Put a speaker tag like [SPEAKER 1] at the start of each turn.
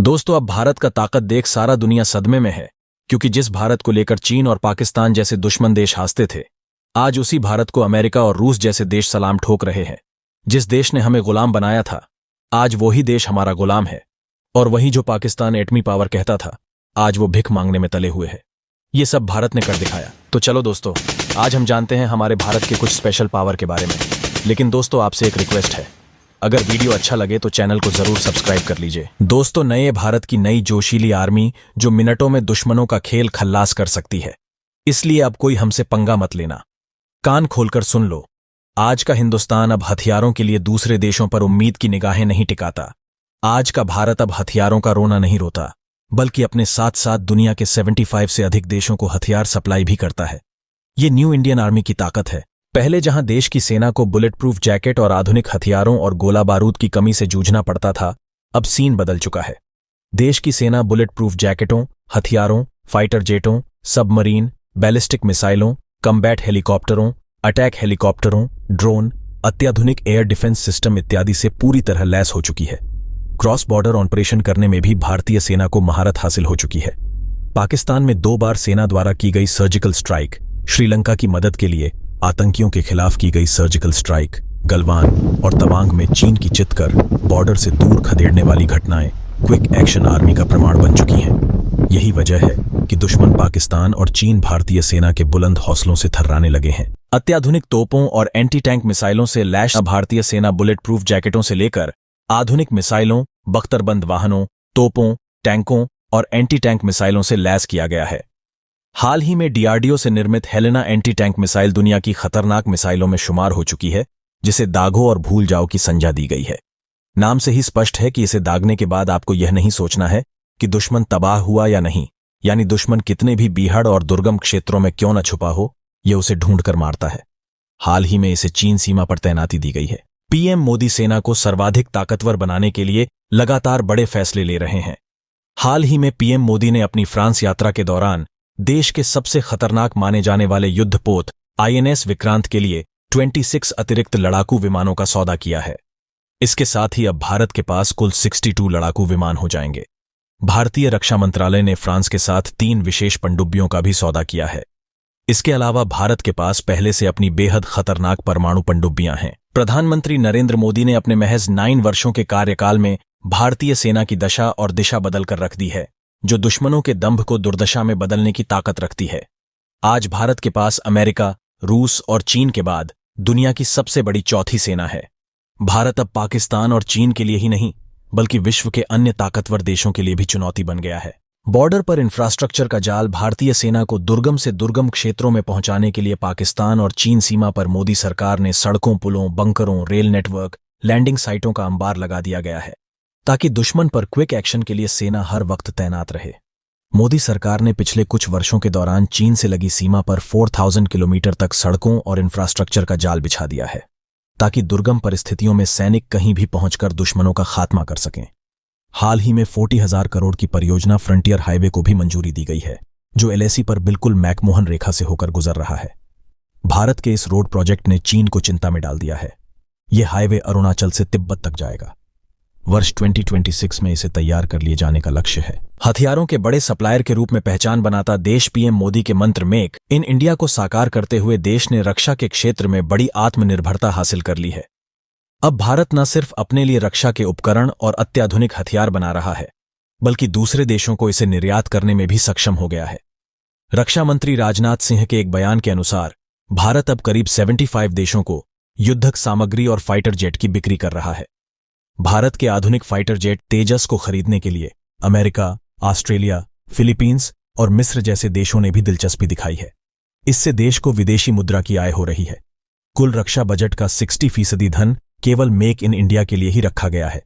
[SPEAKER 1] दोस्तों, अब भारत का ताकत देख सारा दुनिया सदमे में है, क्योंकि जिस भारत को लेकर चीन और पाकिस्तान जैसे दुश्मन देश हंसते थे, आज उसी भारत को अमेरिका और रूस जैसे देश सलाम ठोक रहे हैं। जिस देश ने हमें गुलाम बनाया था, आज वही देश हमारा गुलाम है, और वही जो पाकिस्तान एटमी पावर कहता था, आज वो भिख मांगने में तले हुए है। ये सब भारत ने कर दिखाया। तो चलो दोस्तों, आज हम जानते हैं हमारे भारत के कुछ स्पेशल पावर के बारे में। लेकिन दोस्तों, आपसे एक रिक्वेस्ट है, अगर वीडियो अच्छा लगे तो चैनल को जरूर सब्सक्राइब कर लीजिए। दोस्तों, नए भारत की नई जोशीली आर्मी जो मिनटों में दुश्मनों का खेल खल्लास कर सकती है, इसलिए अब कोई हमसे पंगा मत लेना। कान खोलकर सुन लो, आज का हिंदुस्तान अब हथियारों के लिए दूसरे देशों पर उम्मीद की निगाहें नहीं टिकाता। आज का भारत अब हथियारों का रोना नहीं रोता, बल्कि अपने साथ साथ दुनिया के 75 से अधिक देशों को हथियार सप्लाई भी करता है। ये न्यू इंडियन आर्मी की ताकत है। पहले जहां देश की सेना को बुलेट प्रूफ जैकेट और आधुनिक हथियारों और गोला बारूद की कमी से जूझना पड़ता था, अब सीन बदल चुका है। देश की सेना बुलेट प्रूफ जैकेटों, हथियारों, फाइटर जेटों, सबमरीन, बैलिस्टिक मिसाइलों, कम्बैट हेलीकॉप्टरों, अटैक हेलीकॉप्टरों, ड्रोन, अत्याधुनिक एयर डिफेंस सिस्टम इत्यादि से पूरी तरह लैस हो चुकी है। क्रॉस बॉर्डर ऑपरेशन करने में भी भारतीय सेना को महारत हासिल हो चुकी है। पाकिस्तान में 2 बार सेना द्वारा की गई सर्जिकल स्ट्राइक, श्रीलंका की मदद के लिए आतंकियों के खिलाफ की गई सर्जिकल स्ट्राइक, गलवान और तवांग में चीन की चितकर बॉर्डर से दूर खदेड़ने वाली घटनाएं क्विक एक्शन आर्मी का प्रमाण बन चुकी हैं। यही वजह है कि दुश्मन पाकिस्तान और चीन भारतीय सेना के बुलंद हौसलों से थर्राने लगे हैं। अत्याधुनिक तोपों और एंटी टैंक मिसाइलों से लैस भारतीय सेना बुलेट प्रूफ जैकेटों से लेकर आधुनिक मिसाइलों, बख्तरबंद वाहनों, तोपों, टैंकों और एंटी टैंक मिसाइलों से लैस किया गया है। हाल ही में डीआरडीओ से निर्मित हेलेना एंटी टैंक मिसाइल दुनिया की खतरनाक मिसाइलों में शुमार हो चुकी है, जिसे दागो और भूल जाओ की संज्ञा दी गई है। नाम से ही स्पष्ट है कि इसे दागने के बाद आपको यह नहीं सोचना है कि दुश्मन तबाह हुआ या नहीं, यानी दुश्मन कितने भी बीहड़ और दुर्गम क्षेत्रों में क्यों न छुपा हो, यह उसे ढूंढकर मारता है। हाल ही में इसे चीन सीमा पर तैनाती दी गई है। पीएम मोदी सेना को सर्वाधिक ताकतवर बनाने के लिए लगातार बड़े फैसले ले रहे हैं। हाल ही में पीएम मोदी ने अपनी फ्रांस यात्रा के दौरान देश के सबसे खतरनाक माने जाने वाले युद्धपोत आईएनएस विक्रांत के लिए 26 अतिरिक्त लड़ाकू विमानों का सौदा किया है। इसके साथ ही अब भारत के पास कुल 62 लड़ाकू विमान हो जाएंगे। भारतीय रक्षा मंत्रालय ने फ्रांस के साथ 3 विशेष पनडुब्बियों का भी सौदा किया है। इसके अलावा भारत के पास पहले से अपनी बेहद खतरनाक परमाणु पनडुब्बियां हैं। प्रधानमंत्री नरेंद्र मोदी ने अपने महज 9 वर्षों के कार्यकाल में भारतीय सेना की दशा और दिशा बदलकर रख दी है, जो दुश्मनों के दंभ को दुर्दशा में बदलने की ताकत रखती है। आज भारत के पास अमेरिका, रूस और चीन के बाद दुनिया की सबसे बड़ी चौथी सेना है। भारत अब पाकिस्तान और चीन के लिए ही नहीं, बल्कि विश्व के अन्य ताकतवर देशों के लिए भी चुनौती बन गया है। बॉर्डर पर इंफ्रास्ट्रक्चर का जाल भारतीय सेना को दुर्गम से दुर्गम क्षेत्रों में पहुंचाने के लिए पाकिस्तान और चीन सीमा पर मोदी सरकार ने सड़कों, पुलों, बंकरों, रेल नेटवर्क, लैंडिंग साइटों का अंबार लगा दिया गया है, ताकि दुश्मन पर क्विक एक्शन के लिए सेना हर वक्त तैनात रहे। मोदी सरकार ने पिछले कुछ वर्षों के दौरान चीन से लगी सीमा पर 4000 किलोमीटर तक सड़कों और इंफ्रास्ट्रक्चर का जाल बिछा दिया है, ताकि दुर्गम परिस्थितियों में सैनिक कहीं भी पहुंचकर दुश्मनों का खात्मा कर सकें। हाल ही में 40,000 करोड़ की परियोजना फ्रंटियर हाईवे को भी मंजूरी दी गई है, जो एलएसी पर बिल्कुल मैकमोहन रेखा से होकर गुजर रहा है। भारत के इस रोड प्रोजेक्ट ने चीन को चिंता में डाल दिया है। यह हाईवे अरुणाचल से तिब्बत तक जाएगा। वर्ष 2026 में इसे तैयार कर लिए जाने का लक्ष्य है। हथियारों के बड़े सप्लायर के रूप में पहचान बनाता देश पीएम मोदी के मंत्र मेक इन इंडिया को साकार करते हुए देश ने रक्षा के क्षेत्र में बड़ी आत्मनिर्भरता हासिल कर ली है। अब भारत न सिर्फ अपने लिए रक्षा के उपकरण और अत्याधुनिक हथियार बना रहा है, बल्कि दूसरे देशों को इसे निर्यात करने में भी सक्षम हो गया है। रक्षा मंत्री राजनाथ सिंह के एक बयान के अनुसार भारत अब करीब 75 देशों को युद्धक सामग्री और फाइटर जेट की बिक्री कर रहा है। भारत के आधुनिक फाइटर जेट तेजस को खरीदने के लिए अमेरिका, ऑस्ट्रेलिया, फिलीपींस और मिस्र जैसे देशों ने भी दिलचस्पी दिखाई है। इससे देश को विदेशी मुद्रा की आय हो रही है। कुल रक्षा बजट का 60% धन केवल मेक इन इंडिया के लिए ही रखा गया है।